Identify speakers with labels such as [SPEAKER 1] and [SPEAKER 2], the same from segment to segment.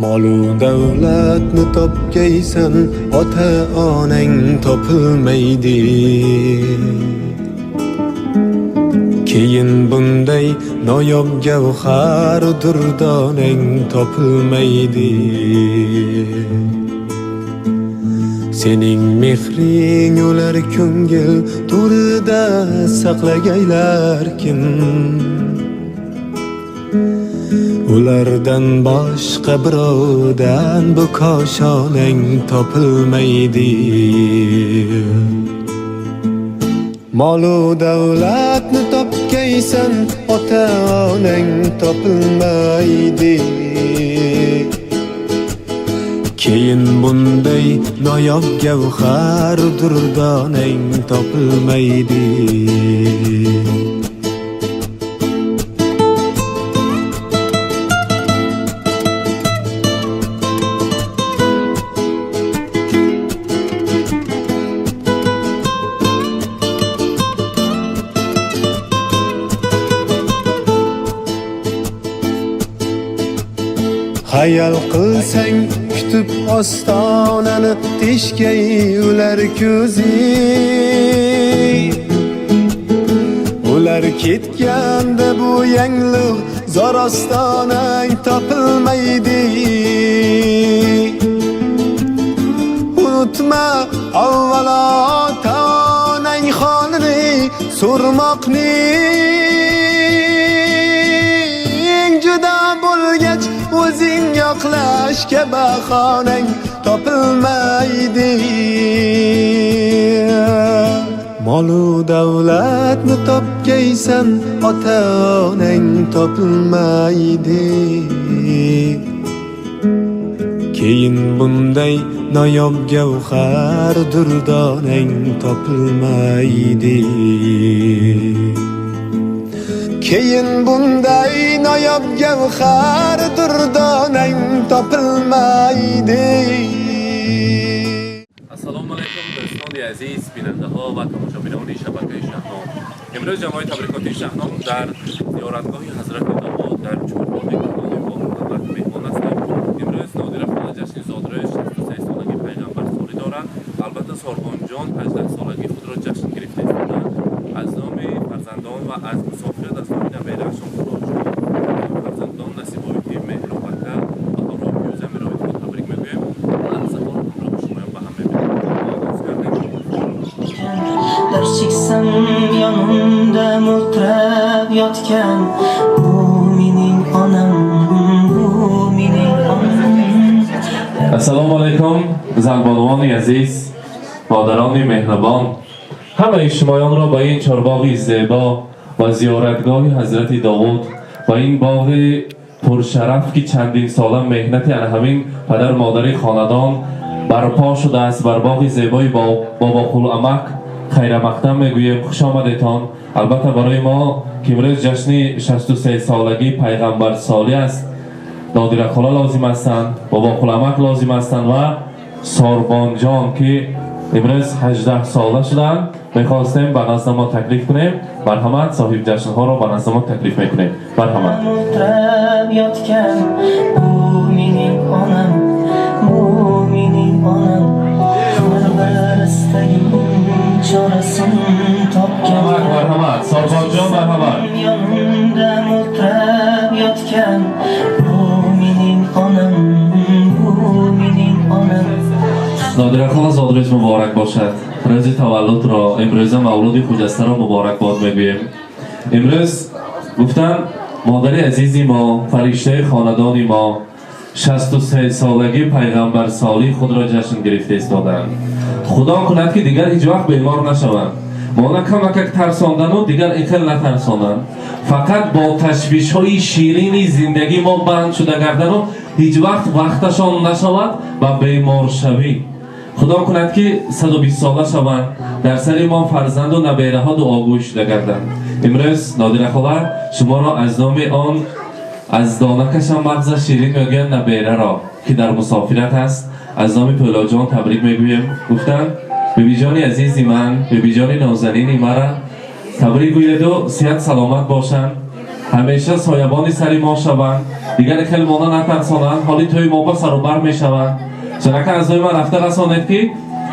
[SPEAKER 1] Molu davlatni topgaysan, ota onang topilmaydi. Keyin bunday noyob gavhar durdonang topilmaydi. Sening mehring ular ko'ngil to'rida saqlagaylar kim? Ulardan boshqa birovdan bu koshonang topilmaydi. Molu davlatni topgaysan, ota onang topilmaydi. Keyin bunday noyob gavhar durdonang topilmaydi. Hayal qilsang kutib ostonani, teshgay ular ko'zi. Ular ketganda bu yangliq zor ostonang topilmaydi. Unutma avvalo ota-onang holini so'rmoqning, juda bo'lgach o'zing yoqlashga bahonang topilmaydi. Molu davlatni topgaysan, ota onang topilmaydi. Keyin bunday noyob gavhar durdonang topilmaydi. Keyin bunday noyob gavhar durdonang topilmaydi.
[SPEAKER 2] Assalomu alaykum do'stoni aziz binandaha va tomoshabinoni shabakay Shahnom. Imroz jamoat tabrikoti Shahnom dar ziyoratgohi Hazrati Davud dar Chorboqi Qur'oni mehmon hastیم. Imroz Nodira xola jashni zodirish 63 سالگی پیغمبر سالی دارند. البته ساربان جان 18 سالگی خود را جشن گرفته است. از نام فرزندان و از مسافرت از نام نبیره‌شان خدا شد. فرزندان نصیب‌های مهر و برکت و آرام و زمین‌های خود تبریک می‌گویم. از زبان همراه شما به همه
[SPEAKER 3] در چیکسم yanında mutlab yotgan bu mening onam, bu mening onam.
[SPEAKER 2] Assalomu alaykum zalbonvoni aziz, مادران مهربان. همه شمایان را با این چهارباغی زیبا و زیارتگاه حضرت داوود و این باغ پرشرف که چندین ساله مهنت همین پدر مادر خاندان برپا شده است بر باغ زیبای بابا خلعمک خیر مقدم میگویم خوش آمدیتان. البته برای ما که امروز جشن 63 سالگی پیغمبر سالی است، نادره خالا لازم هستند، بابا خلعمک لازم هستند و ساربان جان که امروز 18 ساله شدند. میخواستیم به نزد ما تکلیف کنیم. مرحمت صاحب جشن ها را به نزد ما تکلیف میکنیم. مرحمت. مرحمت ساربان جان مرحمت. نادره خالا زادروز مبارک باشد. روز تولد را امروز مولود خجسته را مبارک باد میگویم. امروز گفتن مادر عزیزی ما، فرشته خاندانی ما 63 سالگی پیغمبر سالی خود را جشن گرفته ایستادند. خدا کند که دیگر هیچ وقت بیمار نشوند. ما کمک ترساندن و دیگر اینقدر نترسانند. فقط با تشویش های شیرین زندگی ما بند شده گردن و هیچ وقتشان نشود و بیمار شوی. خدا کند که 120 ساله شوند، در سر ما فرزند و نبیره ها دعاگوی شده گردند. امروز نادره خالا شما را از نام آن از دانکشان مغز شیرین میگویند نبیره را که در مسافرت است از نام پولا جان تبریک میگویم. گفتند بیبی جان عزیزی من، بیبی جان نازنینی مرا تبریک گوید و صحت سلامت باشند. ҳамеша соябони сари мо шаванд, дигаре хеле мона натарсонанд, ҳоли тӯи мо ба сару бар мешаванд. чунака азои ман рафта расонед ки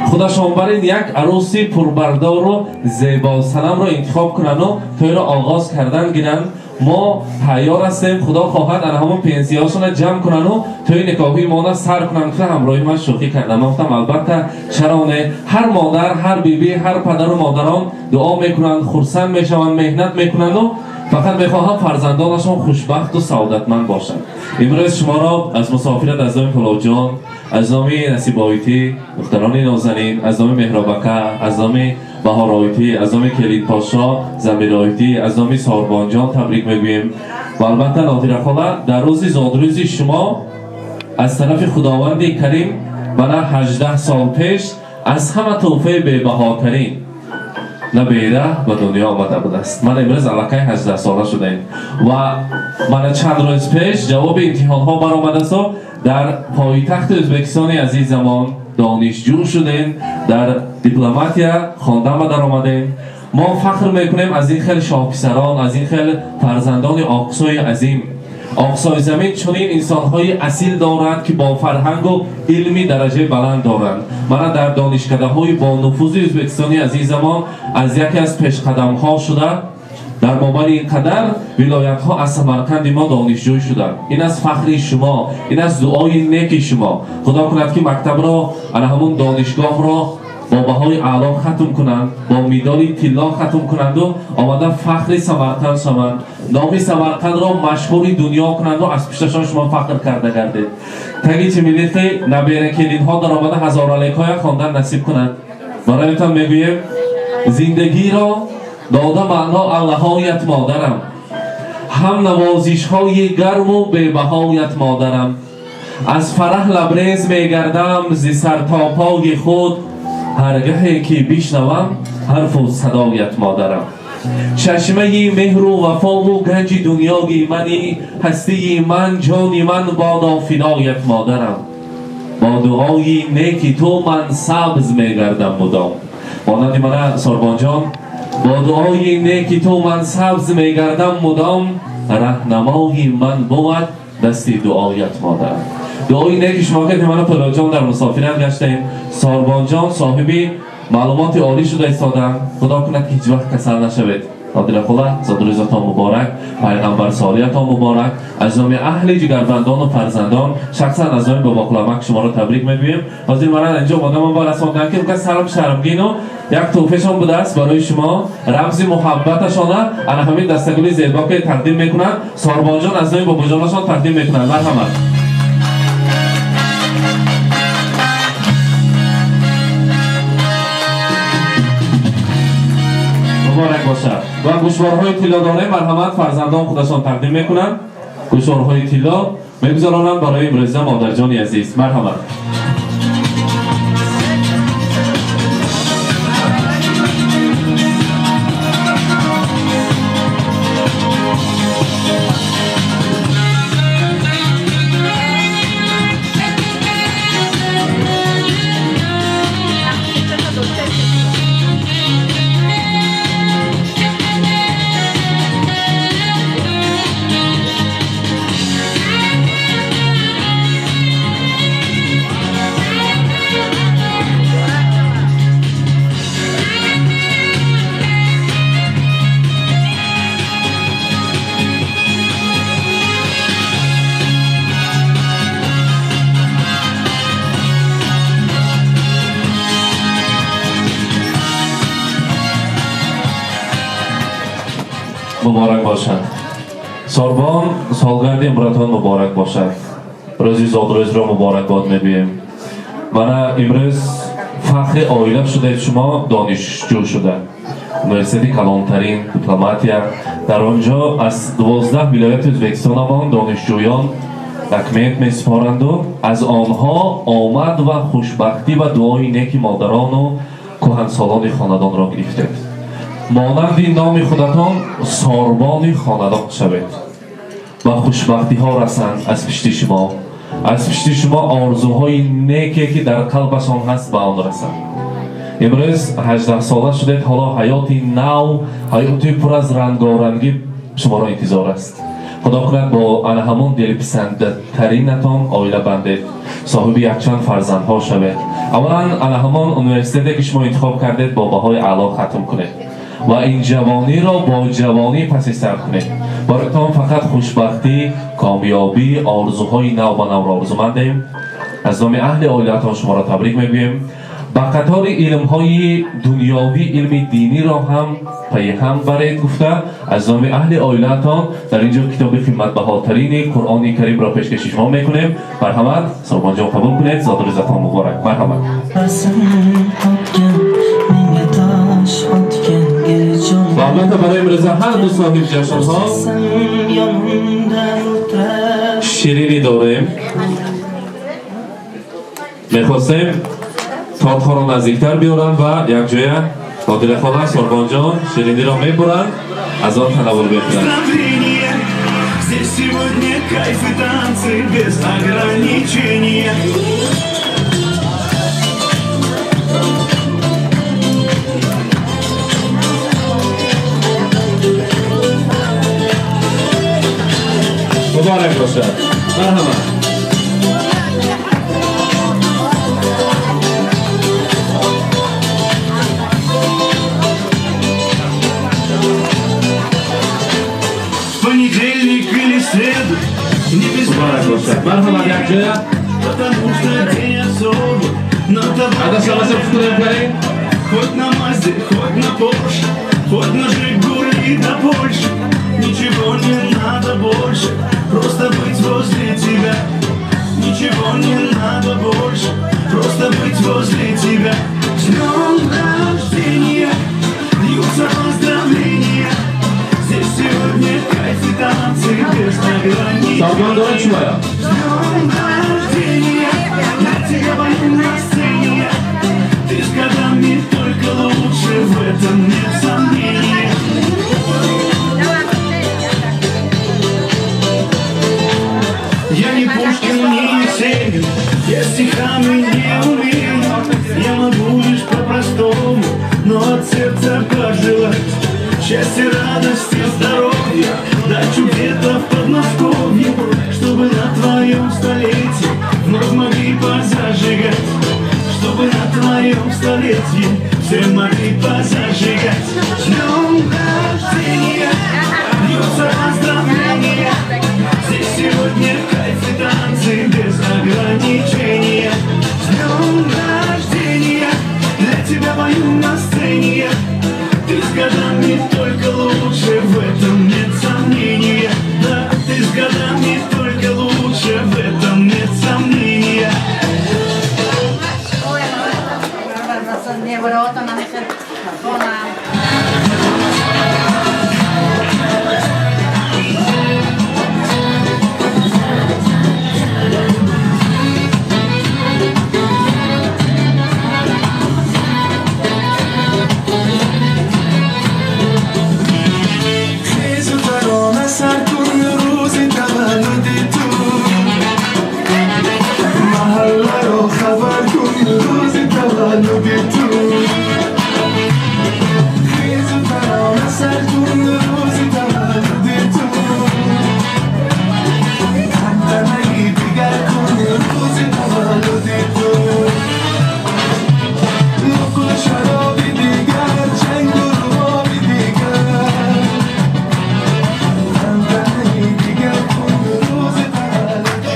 [SPEAKER 2] худашон барин як аруси пурбардору зебосанамро интихоб кунану тӯйро оғоз кардан гиранд. мо ҳайёр ҳастем, худо хоҳад ана ҳамон пенсияҳошона ҷамъ кунану тӯи никоҳии мона сар кунанд. гуфта ҳамроҳи ман шӯхӣ кардам. ман гуфтам албатта чароне, ҳар модар, ҳар биби, ҳар падару модарон дуо мекунанд, хурсанд мешаванд, меҳнат мекунанду фақат мехоҳам фарзандонашон хушбахту саодатманд бошанд. имрӯз шуморо аз мусофират аз номи пуловҷон, аз номи насибоитӣ, духтарони нозанин, аз номи меҳробака, аз номи баҳороитӣ, аз номи келинпошо замироитӣ, аз номи сорбонҷон табрик мегӯем. ва албатта нодира хола, дар рӯзи зодрӯзи шумо аз тарафи худованди карим бана 18 сол пеш аз ҳама тӯҳфаи бебаҳотарин набеда ба дунё омада будааст. ман имрӯз аллакай 18 сола шудаем ва мана чанд рӯз пеш ҷавоби имтиҳонҳо баромадасту дар пойтахти ӯзбекистони азизамон донишҷӯ шудем, дар дипломатия хондан ба даромадем. мо фахр мекунем аз ин хел шоҳписарон, аз ин хел фарзандони оқсои азим. оқсои замин чунин инсонҳои асил дорад ки бо фарҳангу илми дараҷаи баланд доранд. мана дар донишкадаҳои бонуфузи ӯзбекистони азизамон аз яке аз пешқадамҳо шуда дар мобайли ин қадар вилоятҳо аз самарқанди мо донишҷӯй шуданд. ин аз фахри шумо, ин аз дуои неки шумо. худо кунад ки мактабро ана ҳамун донишгоҳро бо баҳои аъло хатм кунанд, бо медоли тилло хатм кунанду омада фахри Самарқанд шаванд, номи Самарқандро машҳури дунё кунанду аз пишташон шумо фахр карда гардед. тагичи миллити набера келинҳо дар омада ҳазоралекҳоя хондан насиб кунанд. бароятон мегӯем зиндагиро дода маъно аллаҳоят модарам, ҳам навозишҳои гарму бебаҳоят модарам. аз фараҳ лабрез мегардам зи сар то пои худ, ҳаргаҳе ки бишнавам ҳарфу садоят модарам. чашмаи меҳру вафову ганҷи дунёги мани, ҳастии ман, ҷони ман бодо фидоят модарам. бо дуои неки ту ман сабз мегардам мудом. монанди мана сорбонҷон, бо дуои неки ту ман сабз мегардам мудом, раҳнамои ман буд дасти дуоят модарам. дуои неки шумо кардем. мана пуловҷон дар мусофират гаштем. сорбонҷон соҳиби маълумоти олӣ шуда истоданд. худо кунад ки ҳеҷ вақт касал нашавед. нодира хола, зодрӯзатон муборак, пайғамбарсолиятон муборак. аз номи аҳли ҷигарбандону фарзандон, шахсан аз номи бобоқуламак шуморо табрик мегӯем. ҳозир мана инҷо одамон ба расонданд ки ка сарм шармгину як тӯҳфаашон будааст барои шумо, рамзи муҳаббаташона ана ҳамин дастагули зебо ки тақдим мекунанд. сорбонҷон аз номи бобоҷонашон тақдим мекунанд. марҳамат. муборак бошад. ва гӯшворҳои тиллодонаи марҳамат фарзандон худашон тақдим мекунанд. гӯшворҳои тилло мегузаронанд барои имрӯза модарҷони азиз. марҳамат. муборак бошад. сорбон солгарди имратон муборак бошад. рӯзи зодрӯзро муборакбод мегӯем. мана имрӯз фахри оила шудаед шумо донишҷӯ шуда. университети калонтарин, дипломатия. дар он ҷо аз 12 вилояти ӯзбекистонамон донишҷӯён документ месупоранду аз онҳо омад ва хушбахтӣ ва дуои неки модарону кӯҳансолони хонадонро гирифтед. монанди номи худатон сорбони хонадон шавед ва хушбахтиҳо расанд аз пишти шумо. аз пишти шумо орзуҳои неке ки дар қалбашон ҳаст ба он расанд. имрӯз 18 сола шудед. ҳоло ҳаёти нав, ҳаёти пур аз рангорангӣ شما را انتظار است. خدا کند با آن همون دلپسندترینتان عائله بندید، صاحب یک چند فرزندها شوید. اولا آن همون اونیورسیتتی که شما انتخاب کردید با بهای اعلی ختم کنید و این جوانی را با جوانی پس سر کنید. برایتان فقط خوشبختی، کامیابی، آرزوهای نو و نو را آرزومندیم. از نام اهل عائلتان شما را تبریک میگویم. با قطار علم‌های دنیاوی علم دینی را هم پیهم برید گفته از نام اهل عائلتان در اینجا کتاب قیمت بهاترین قرآن کریم را پیشکش شما میکنیم. مرحمت سربان جان قبول کنید. زاد و روزتان مبارک. مرحمت. و البته برای امروز هر دو صاحب جشن ها شیرینی داریم. میخواستیم تاعتها را نزدیکتر بیارن و یک جای نادر خانه سربان جان شیرینی را میبرن از آن تناول بکنن.
[SPEAKER 4] Здесь сегодня кайф и танцы без ограничения.
[SPEAKER 2] مبارک باشد. مرحبا.
[SPEAKER 4] Понедельник или среду, не без разницы,
[SPEAKER 2] مرحبا یک جای
[SPEAKER 4] потому что день особый. Но
[SPEAKER 2] عدس
[SPEAKER 4] давай
[SPEAKER 2] لباس فتوریم کنیم.
[SPEAKER 4] хоть на Мазде, хоть на Порше, хоть на Жигули и до Польши. Ничего не надо больше, просто быть возле тебя. Ничего не надо больше, просто быть возле тебя. С днем рождения, льются поздравления. Здесь сегодня кайф и танцы без ограничений.
[SPEAKER 2] سربان دارد شمایا.
[SPEAKER 4] С днем рождения, для тебя пою на сцене. Ты с годами только лучше, в этом нет сомнений. Я не Пушкин, не Есенин, я стихами не умею. Я могу лишь по-простому, но от сердца пожелать счастья, радости, здоровья, дачу где-то в Подмосковье, чтобы на твоем столетии вновь могли позажигать, чтобы на твоем столетии все могли позажигать. С днем рождения, льются поздравления. Здесь сегодня кайф и танцы без ограничения. С днем рождения, для тебя пою на сцене. Ты с годами только лучше, в этом нет сомнения. Да, ты с годами только лучше, в этом нет сомнения.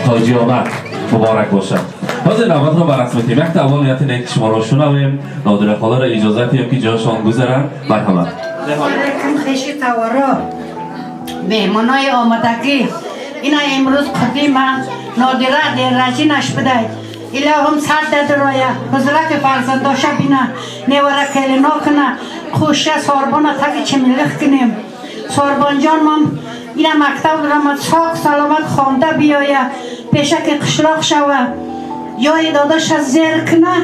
[SPEAKER 2] حاجی آمد مبارک باشد. حاضر نوبت را بر رسم تیم یک اولویت نیک شما را شنویم. نادر خاله را اجازه دهیم که جایشان گذرند. مرحمت.
[SPEAKER 5] علیکم خیشی تورا مهمانای آمدگی اینا امروز قدیم نادره در رجینش بدهید الهام سر داد رایا بزرگ فرزنداشا بینا نوره کلینا کنه خوشه ساربانا تاکی چمیلخ کنیم ساربان جان مام اینا مکتب درامد ساق سلامت خونده بیایه پیشه که قشلاق شوه یای داداش از زیر کنه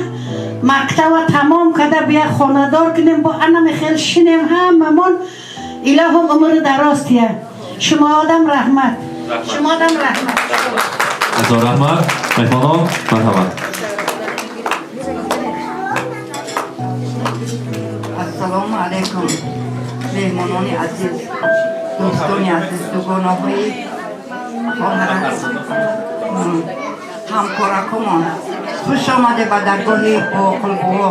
[SPEAKER 5] مکتب تمام کده بیا خاندار کنیم با انم خیل شنیم هممون الهام عمر درازتیه شما آدم رحمت شما آدم رحمت
[SPEAKER 2] از رحمت مهمانان مرحمت.
[SPEAKER 5] السلام علیکم مهمانان عزیز
[SPEAKER 6] دوستانی عزیز دوگانه های همکارکمان خوش آمده به درگاه قلبوها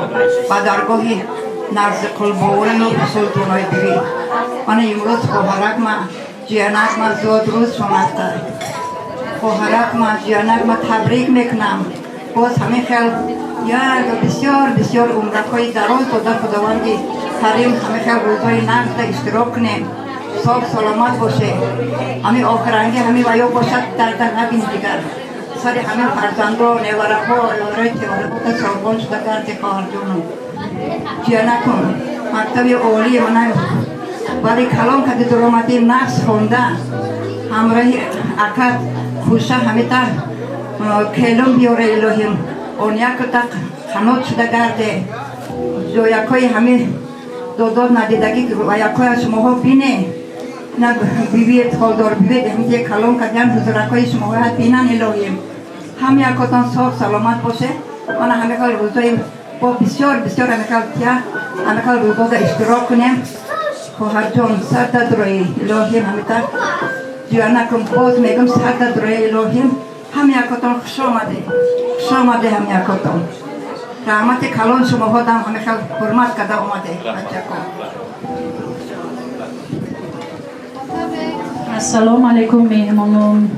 [SPEAKER 6] به درگاه نرز قلبوهای نو سلطان های بیوی. من امروز خواهرک ما جیانک ما زود روز شمسته خواهرک ما جیانک ما تبریک میکنم. باز همه خیل یک بسیار بسیار عمرک های دراز داده خداوندی کریم. همه خیل روزهای نرز اشتراک کنیم. صاحب سلامت باشه. همه آخرانگی همه ویا باشد در نبین دیگر. سر همه فرزندان نیورک ها یارای تیوارک ها سربان شده کرده خواهر جانم. جیانکم مکتب اولی منم ولی کلام که درآمدی نفس خونده همراه اکد خوشه همه تا کلام بیاره الهیم اون یک تا خنات شده گرده جویکای همه داداد ندیدگی و یکای از شما ها بینه نه بیویت خالدار بیوید همه کلام که دیان بزرگای شما ها بینن الهیم هم یکاتان صاف سلامت باشه. من همه کل روزای با بسیار بسیار همه کل روزا اشتراک کنیم. خواهر جان سر دادرای الهیم همه تا جیانکم باز میگم سر دادرای الهیم هم یکاتان خوش آمده هم یکاتان رحمت کلان شما ها دم همه خیلی حرمت کده آمده.
[SPEAKER 7] السلام علیکم مهمانان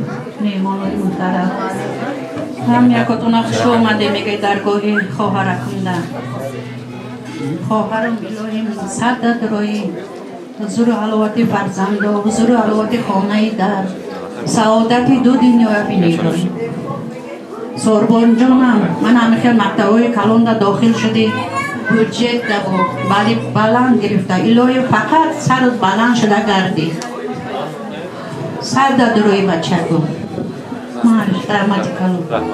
[SPEAKER 7] محترم. هم یکاتون خوش آمده میگه درگاه خواهرکم ده خواهرم الهیم صد دادرای حضور حلاوت فرزند و حضور حلاوت خانه در سعادت دو دنیا بینیدم. سربان جانم من همه خیلی مکتبای کلان در داخل شده بودجت در بالی بلند گرفته الهی فقط سر بلند شده گردی سر در روی بچه کن مارش رحمت کلان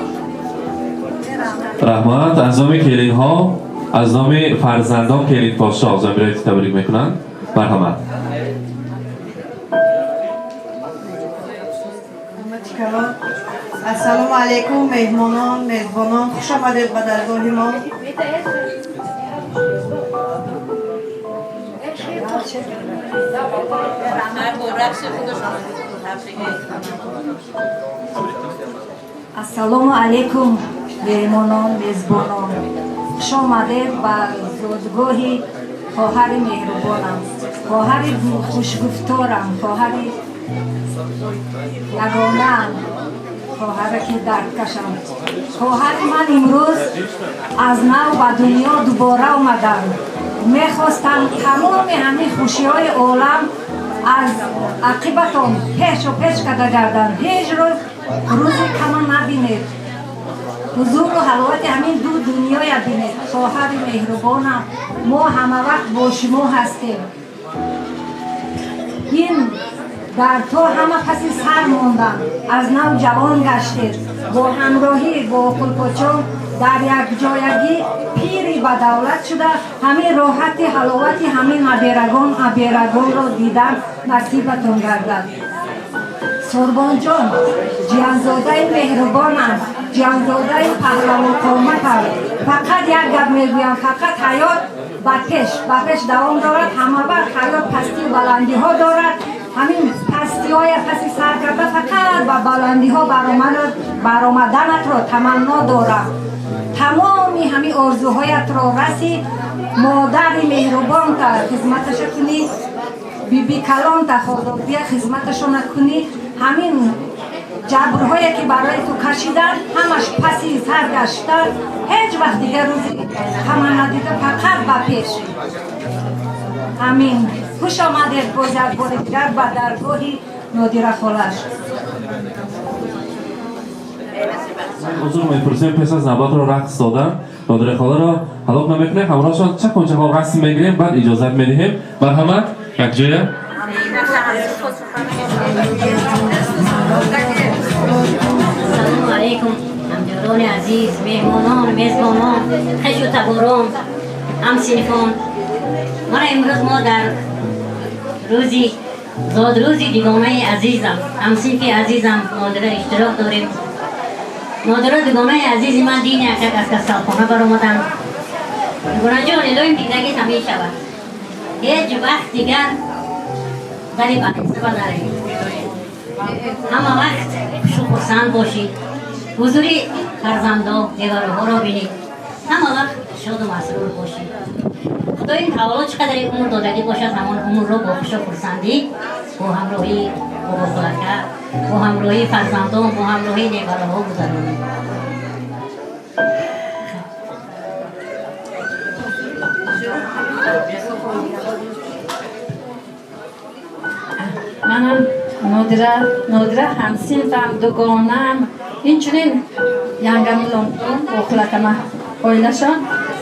[SPEAKER 2] رحمت از نام کلین ها از نام فرزندان کلین پاشا از برای تبریک میکنن. مرحمت.
[SPEAKER 8] السلام علیکم مهمانان میزبانان خوش آمدید به درگاه ما.
[SPEAKER 9] السلام علیکم مهمانان میزبانان خوش آمدید به زادگاهی خواهر مهربانم خواهر خوشگفتارم خواهر یگانه‌ام خواهر که درد کشم. خواهر من امروز از نو به دنیا دوباره آمدم. میخواستم تمام همه خوشی های عالم از عاقبتم پیش و پیش کده گردن. هیچ روزی کم نبینید. حضور و حلاوت همین دو دنیای بینید. خواهر مهربانم ما همه وقت با شما هستیم. این در تو همه پسی سر موندن از نو جوان گشتید با همراهی با قلپاچان در یک جایگی پیری به دولت شده همین راحتی حلاوتی همین ابیرگان را دیدن نصیبتون گردد. سربان جان جیانزاده مهربانم جیانزاده پهلوان قومتم. فقط یک گپ میگویم فقط حیات به پیش دوام دارد. همه وقت حیات پستی و بلندی ها دارد. همین پستی های پسی سر کرده فقط به بلندی ها برآمدنت را تمنا دارم. تمامی همین آرزوهایت را رسی مادر مهربان تا خدمتش کنی بی کلان تا خداوندی خدمتشون کنی. همین جبرهایی که برای تو کشیدن همش پسی سر گشتن هیچ وقت دیگه روزی همه ندیده فقط به پیش. همین خوش آمدید باز یک بار دیگر به درگاهی نادره خالش.
[SPEAKER 2] حضور میپرسیم پس از نوبت را رقص دادن نادره خاله را هلاک نمیکنه همراهشان چه کنچه ها رقص میگیریم بعد اجازت میدهیم. مرحمت یک جایه.
[SPEAKER 10] سلام علیکم همجوران عزیز مهمانان میزبانان خوش و تباران همسنفان. من امروز ما در روزی زادروزی دیگانه عزیزم همسنف عزیزم نادره اشتراک داریم. نادره دیگانه عزیز من دین یک از کسالخانه برآمدم. گناه جان الهیم دیدگی همیشه شود. هیچ وقت دیگر داری بحث بداری همه وقت شکرسند باشید حضوری فرزندا دیگرها را بینید همه وقت شاد و مسرور باشید خدا این حوالا چقدر عمر دادگی باشد همان عمر را با خوش و خرسندی با همراهی بابا فلکه با همراهی فرزندان با همراهی دیگرها گذرانید
[SPEAKER 7] منم نادره همسینفم دوگانم اینچنین ینگم اوخلکم اویلشان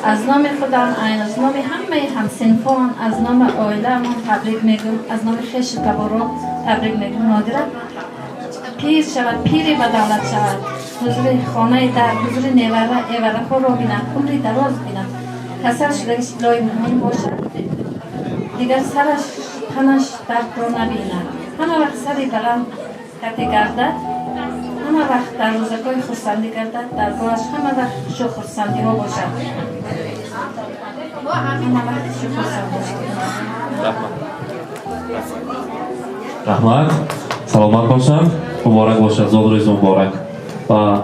[SPEAKER 7] از نام خودم از نام همه همسینفان از نام اویلم تبریک میگم از نام خش تبارم تبریک میگم نادره پیر شود پیری به دولت شود حضور خانه در حضور نیوره خود را بینم عمری دراز بینم کسرش لای مهم باشد دیگر سرش تنش درد را نبینم همه وقت سری بلند کتی گردد همه وقت در روزگاه خرسندی گردد در گاهش همه وقت شو خرسندی ها باشد همه وقت شو خرسند باشد
[SPEAKER 2] رحمت سلامت باشند مبارک باشد زاد روز مبارک و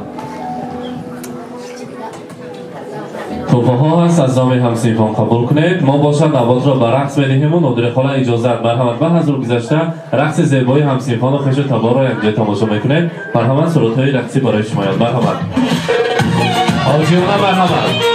[SPEAKER 2] توفه ها هست از نام همسینفان قبول کنید ما باشد نوات را به رقص بدهیم و نادر خاله اجازت مرحمت به حضور گذشته رقص زیبای همسینفان و خش تبار را اینجا تماشا میکنید مرحمت صورت های رقصی برای شما یاد مرحمت آجیانه مرحمت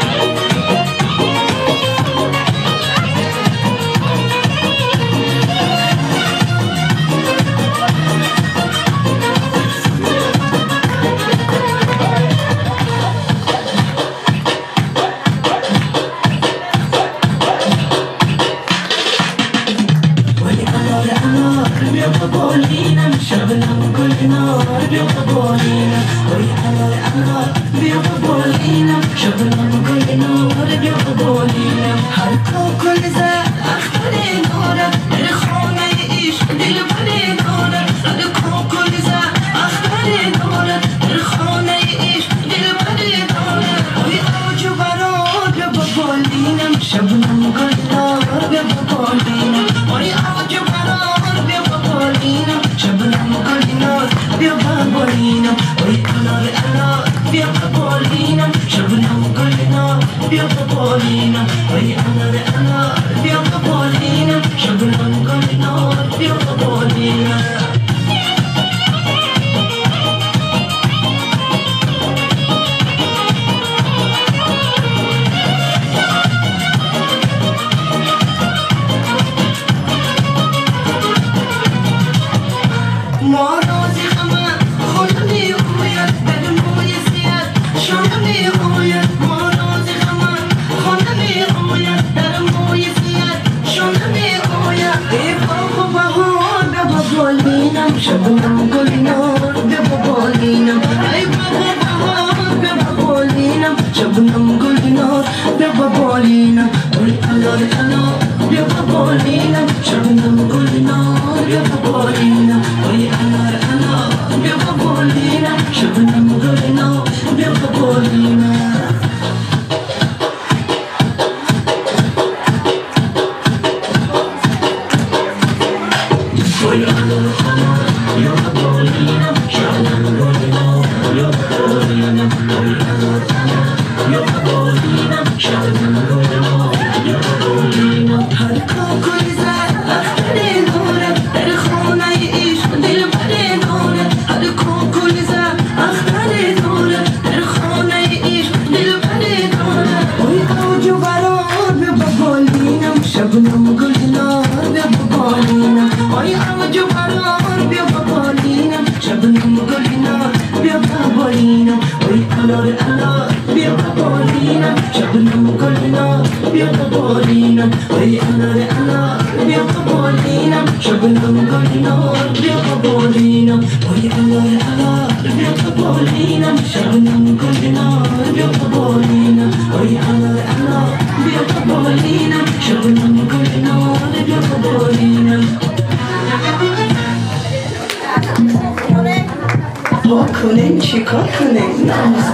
[SPEAKER 8] کنیم چی کار کنیم ناموز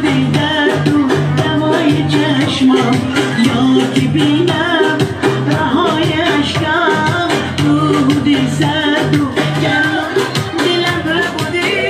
[SPEAKER 4] دیده تو دمای چشمم یا که بینم رهای اشکم بودی سر تو دلم بودی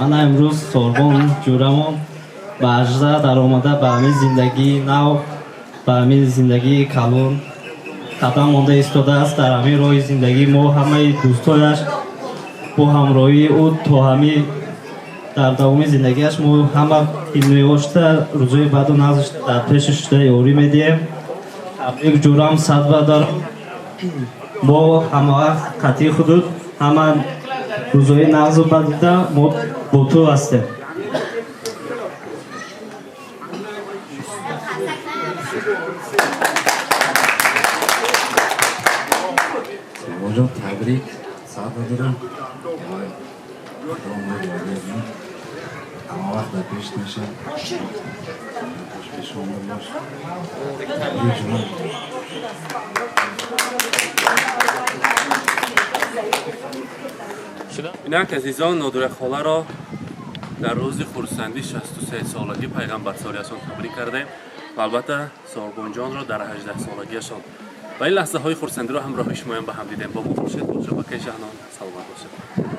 [SPEAKER 11] من امروز سربون جورمو با اجزا در آمده به همین زندگی نو به همین زندگی کلون قبلا مانده ایستاده است. در همین راه زندگی ما همه دوستایش با همراهی او تا همین در دوام زندگیش ما همه نوشته روزای بعد و نزشته در پیشش یاری میدیم. تبریک جورم صد بدار ما همه قطعی حدود همه روزای نغز و بدیده ما با تو هستیم.
[SPEAKER 12] سیما تبریک صد بدارم همه وقت در پیش نشه پیش آمده باش تبریک جناب.
[SPEAKER 13] اینک عزیزان نادره خاله را در روز خورسندی 63 سالگی پیغمبر سالیشان تبریک کردیم و البته ساربان جان را در 18 سالگیشان و این لحظه های خورسندی را همراه شما به هم دیدیم. با ما باشید، با شبکه جهان سلامت باشید.